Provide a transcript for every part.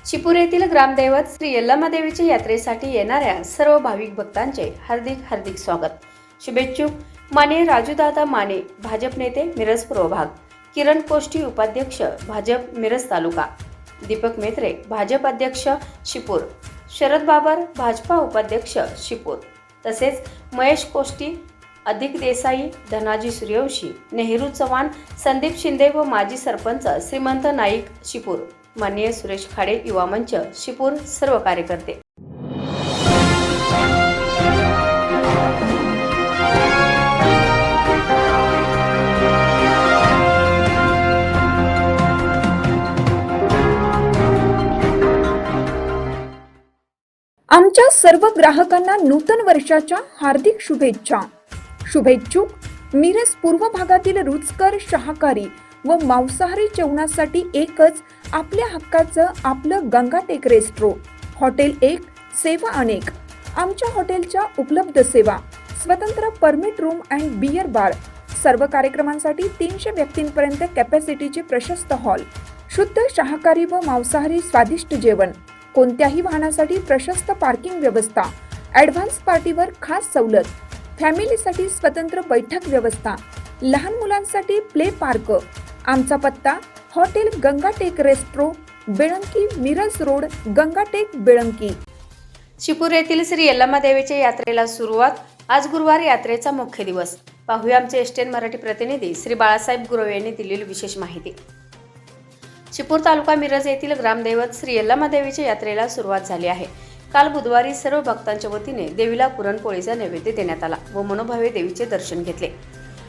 चिपूर येथील ग्रामदैवत श्री यल्लमादेवीच्या यात्रेसाठी येणाऱ्या सर्व भाविक भक्तांचे हार्दिक स्वागत। शुभेच्छुक माननीय राजूदादा माने, भाजप नेते मिरज पूर्व भाग, किरण कोष्टी उपाध्यक्ष भाजप मिरज तालुका, दीपक मेत्रे भाजप अध्यक्ष शिपूर, शरद बाबर भाजपा उपाध्यक्ष शिपूर, तसेच महेश कोष्टी, अधिक देसाई, धनाजी सूर्यवंशी, नेहरू चव्हाण, संदीप शिंदे व माजी सरपंच श्रीमंत नाईक शिपूर, माननीय सुरेश खाडे युवा मंच शिपूर, सर्व कार्यकर्ते। आमच्या सर्व ग्राहकांना नूतन वर्षाच्या हार्दिक शुभेच्छा। शुभेच्छुक मिरज पूर्व भागातील रुचकर शाकाहारी व मांसाहारी जेवणासाठी एकच आपल्या हक्काचं आपलं गंगाटेक रेस्ट्रो, हॉटेल एक, सेवा अनेक। आमच्या हॉटेलच्या उपलब्ध सेवा, स्वतंत्र permit room and beer bar, सर्व कार्यक्रमांसाठी 300 व्यक्तींपर्यंत कॅपॅसिटीचे प्रशस्त हॉल, शुद्ध शाकाहारी व मांसाहारी स्वादिष्ट जेवण, कोणत्याही वाहनासाठी प्रशस्त पार्किंग व्यवस्था, ॲडव्हान्स पार्टीवर खास सवलत, फॅमिलीसाठी स्वतंत्र बैठक व्यवस्था, लहान मुलांसाठी प्ले पार्क। आमचा पत्ता hotel Gangatek restro, Belanki, Miraj road, Gangatek, Belanki. Chipur येथील श्री यल्लमादेवीच्या यात्रेला सुरुवात। आज गुरुवार यात्रेचा मुख्य दिवस। पाहूया आमचे एसटीएन मराठी प्रतिनिधी श्री बाळासाहेब गुरव यांनी दिलेली विशेष माहिती। चिपूर तालुका मिरज येथील ग्रामदैवत श्री यल्लमादेवीच्या यात्रेला सुरुवात झाली आहे। काल बुधवारी सर्व भक्तांच्या वतीने देवीला पुरणपोळीचा नैवेद्य देण्यात आला व मनोभावे देवीचे दर्शन घेतले।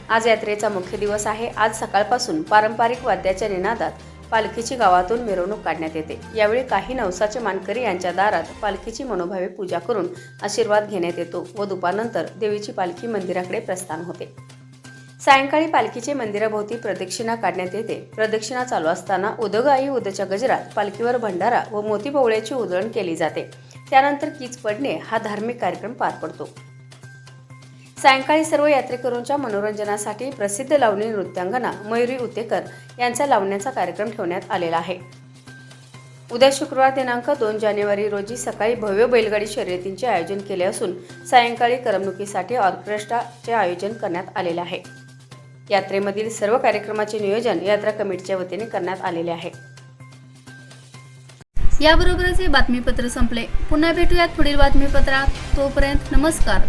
आज यात्रेचा मुख्य दिवस आहे। आज सकाळपासून पारंपरिक वाद्याच्या निनादात पालखीची गावातून मिरवणूक काढण्यात येते। यावेळी काही नवसाचे मानकरी यांच्या दारात पालखीची मनोभावे पूजा करून आशीर्वाद घेण्यात येतो व दुपारनंतर देवीची पालखी मंदिराकडे प्रस्थान होते। सायंकाळी पालखीचे मंदिराभोवती प्रदक्षिणा काढण्यात येते। प्रदक्षिणा चालू असताना उदगाई उदच्या गजरात पालखीवर भंडारा व मोतीबोवळ्याची उधळण केली जाते। त्यानंतर कीच पडणे हा धार्मिक कार्यक्रम पार पडतो। सायंकाळी सर्व यात्रेकरूंच्या मनोरंजनासाठी प्रसिद्ध लावणी नृत्यांगना मयुरी उतेकर यांचा लावण्याचा कार्यक्रम ठेवण्यात आलेला आहे। उद्या शुक्रवार दिनांक 2 जानेवारी रोजी सकाळी भव्य बैलगाडी शर्यतींचे आयोजन केले असून सायंकाळी करमणुकीसाठी ऑर्केस्ट्राचे आयोजन करण्यात आलेले आहे। यात्रेमधील सर्व कार्यक्रमाचे नियोजन यात्रा कमिटीच्या वतीने करण्यात आलेले आहे। याबरोबरच हे बातमीपत्र संपले। पुन्हा भेटूयात पुढील बातमीपत्रात। तोपर्यंत नमस्कार।